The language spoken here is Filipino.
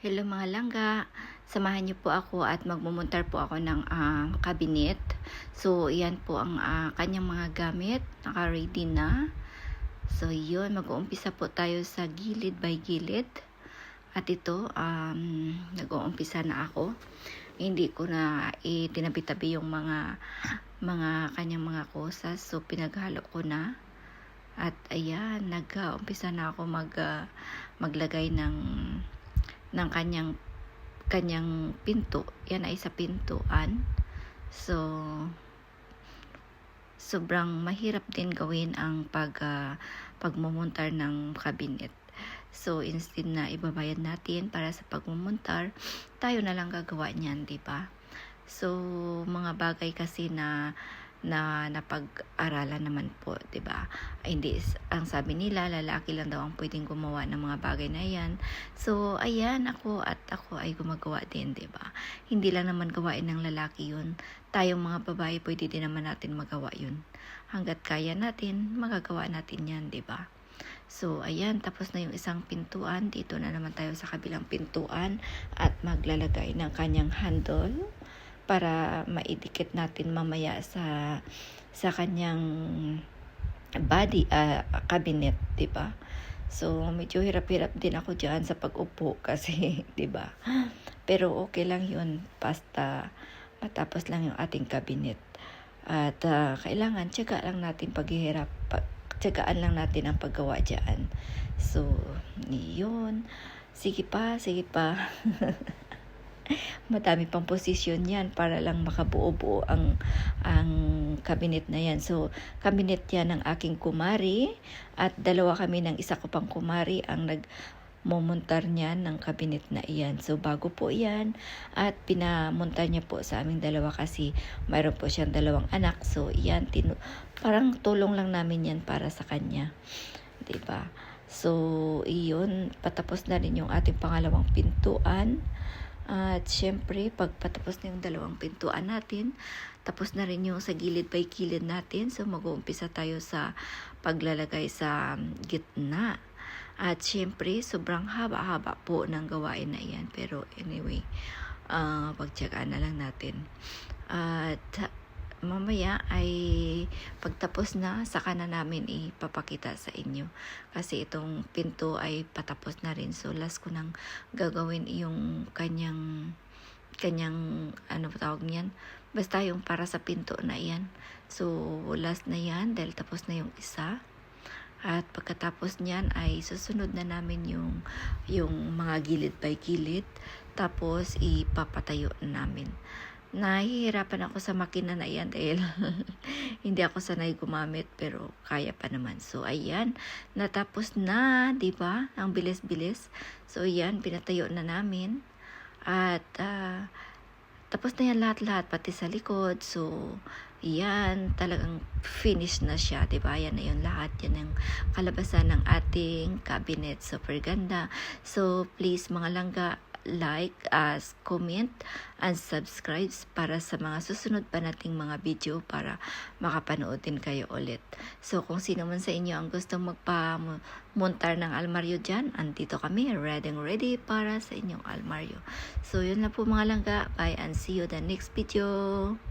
Hello mga langga, samahan niyo po ako at magmumuntar po ako ng cabinet. So, iyan po ang kanyang mga gamit, naka-ready na. So, yun, mag-uumpisa po tayo sa gilid by gilid. At ito, nag-uumpisa na ako. Hindi ko na itinabi-tabi yung mga kanyang mga kosas. So, pinaghalo ko na. At ayan, nag-uumpisa na ako maglagay ng kanyang pinto. Yan ay sa pintuan. So, sobrang mahirap din gawin ang pagmumuntar ng cabinet. So, instead na ibabayad natin para sa pagmumuntar, tayo na lang gagawa niyan, di ba? So, mga bagay kasi na napag-aralan naman po, 'di ba? Hindi ang sabi nila lalaki lang daw ang pwedeng gumawa ng mga bagay na 'yan. So, ayan ako ay gumagawa din, 'di ba? Hindi lang naman gawain ng lalaki 'yun. Tayong mga babae pwede din naman natin magawa 'yun. Hangga't kaya natin, magagawa natin 'yan, 'di ba? So, ayan, tapos na yung isang pintuan. Dito na naman tayo sa kabilang pintuan at maglalagay ng kanyang handle para maidikit natin mamaya sa kanyang body cabinet, 'di ba? So, medyo hirap-hirap din ako diyan sa pag-upo kasi 'di ba? Pero okay lang 'yun basta matapos lang yung ating cabinet. At kailangan tiyagaan lang natin ang paggawa diyan. So, 'yun. Sige pa. Madami pang posisyon yan para lang makabuo-buo ang cabinet na yan. So, cabinet yan ng aking kumari at dalawa kami ng isa ko pang kumari ang nagmumuntar niyan ng cabinet na iyan. So, bago po yan at pinamuntar niya po sa aming dalawa kasi mayroon po siyang dalawang anak. So, yan, parang tulong lang namin yan para sa kanya. Diba? So, iyon, patapos na rin yung ating pangalawang pintuan. At syempre, pagpatapos na yung dalawang pintuan natin, tapos na rin yung sa gilid by gilid natin. So, mag-uumpisa tayo sa paglalagay sa gitna. At syempre, sobrang haba-haba po ng gawain na yan. Pero anyway, pagtsagaan na lang natin. At mamaya ay pagtapos na, saka na namin ipapakita sa inyo. Kasi itong pinto ay patapos na rin. So, last ko nang gagawin yung kanyang ano tawag niyan? Basta yung para sa pinto na yan. So, last na yan dahil tapos na yung isa. At pagkatapos niyan ay susunod na namin yung mga gilid by gilid. Tapos, ipapatayo namin. Nahihirapan ako sa makina na yan dahil hindi ako sanay gumamit pero kaya pa naman. So, ayan, natapos na, di ba? Ang bilis-bilis. So, ayan, pinatayo na namin. At, tapos na yan lahat-lahat, pati sa likod. So, yan, talagang finish na siya, di ba? Yan na yung lahat. Yan ang kalabasan ng ating cabinet. Super ganda. So, please, mga langga, like, comment, and subscribe para sa mga susunod pa nating mga video para makapanood din kayo ulit. So, kung sino man sa inyo ang gusto magpa-montar ng almaryo dyan, andito kami, ready para sa inyong almaryo. So, yun lang po mga langga. Bye and see you the next video.